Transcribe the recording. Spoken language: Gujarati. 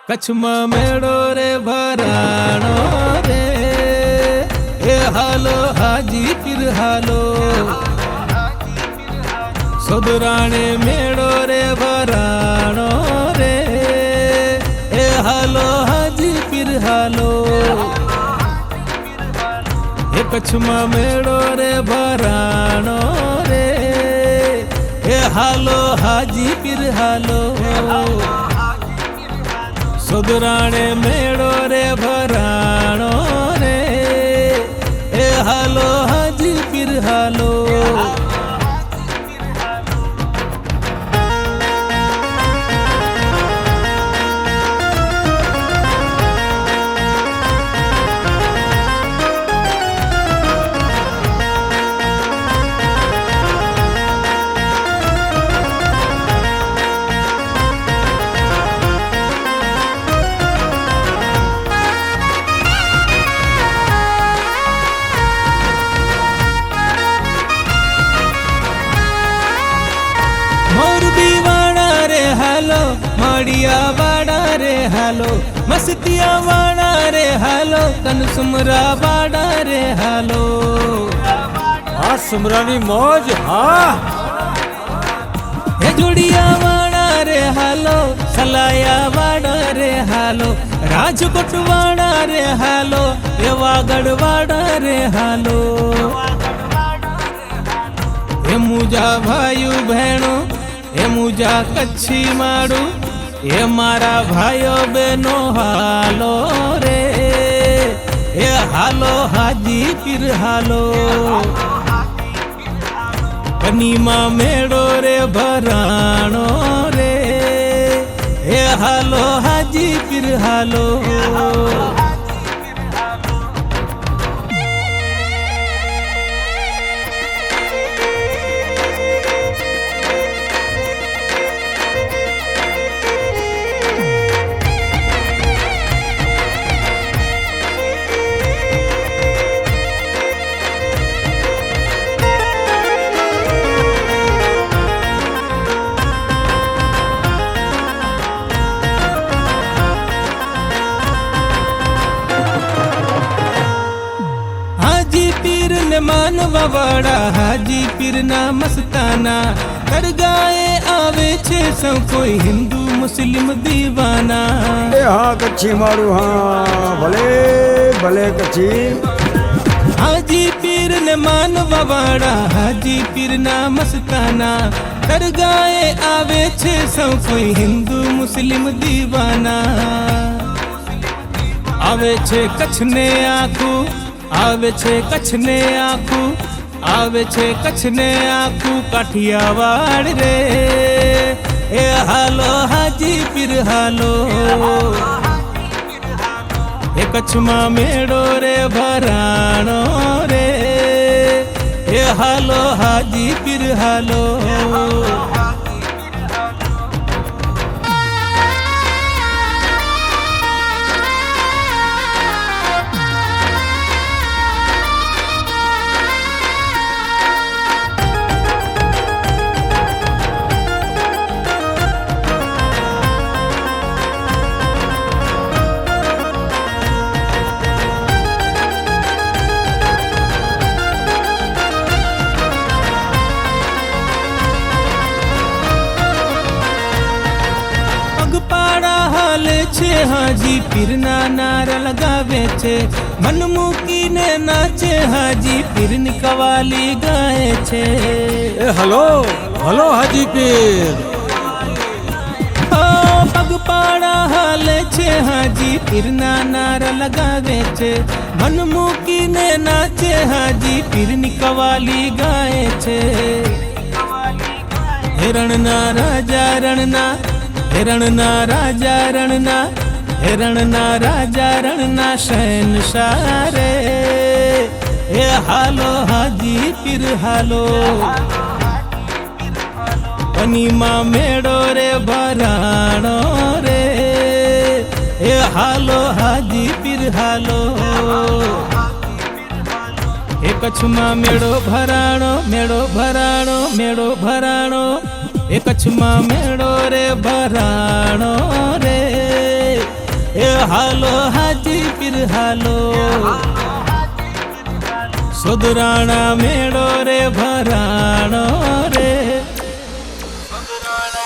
કચ્છમાં મેળો રે ભરાણો રે, એ હાલો હાજી પીર હાલો. સોદરાણે મેળો રે ભરાણો રે, એ હાલો હાજી પીર હાલો. એ કચ્છમાં મેળો રે ભરાણો રે, એ હાલો હાજી પીર હાલો. સોદરાણે મેળો રે ભરાણો રે, એ હાલો હાજી પીર હાલો. મોરબી વાળા રે હાલો, માળિયા વાળા રે હાલો, મસ્તિયા વાળા રે હાલો, કનસુમરા વાળા રે હાલો. આ સુમરાની મોજ. હા, હે જોડિયા વાળા રે હાલો, સલાયા વાળા રે હાલો, રાજકોટ વાળા રે હાલો, એ વાગડ વાળા રે હાલો. એ મુજા ભાઈઓ બહેનો, એ મુજા કચ્છી માડું, એ મારા ભાઈઓ બહેનો હાલો રે, એ હાલો હાજી પીર હાલો. કનીમાં મેળો રે ભરાણો રે, એ હાલો હાજી પીર હાલો. હાજી પીર ને માનવા વાળા, હાજી પીર ના મસ્તાના, દરગાહે આવે છે સૌ કોઈ હિન્દુ મુસ્લિમ દીવાના. એ હા કચ્છી મારું. હા, ભલે ભલે કચ્છી. હાજી પીર ને માનવા વાળા, હાજી પીર ના મસ્તાના, દરગાહે આવે છે સૌ કોઈ હિન્દુ મુસ્લિમ દીવાના. આવે છે કચ્છ ને આખું, આવે છે કચ્છ ને આખું, આવે છે કચ્છ ને આખું કાઠિયાવાડ રે, એ હાલો હાજી પીર હાલો. એ કચ્છમાં મેળો રે ભરાણો રે, એ હાલો હાજી પીર હાલો. હાલે છે હાજી પીરના નારા લગાવે છે, મન મૂકીને નાચે હાજી પીરની કવાલી ગાય છે. એ હલો હલો હાજી પીર. પગપાળા હાલે છે હાજી પીરના નારા લગાવે છે, મન મૂકીને નાચે હાજી પીરની કવાલી ગાય છે. હિરણના રાજા રણના, હિરણના રાજા રણના, હિરણના રાજા રણના શહેનશાહ રે, એ હાલો હાજી પીર હાલો. કનીમાં મેળો રે ભરાણો રે, એ હાલો હાજી પીર હાલો. એ કચ્છમાં મેળો ભરાણો, મેળો ભરાણો, મેળો ભરાણો, એ કચ્છમાં મેળો રે ભરાણો રે, હાલો હાજી પીર હાલો સુધરાણા મેળો રે ભરાણો રે સુધરાણા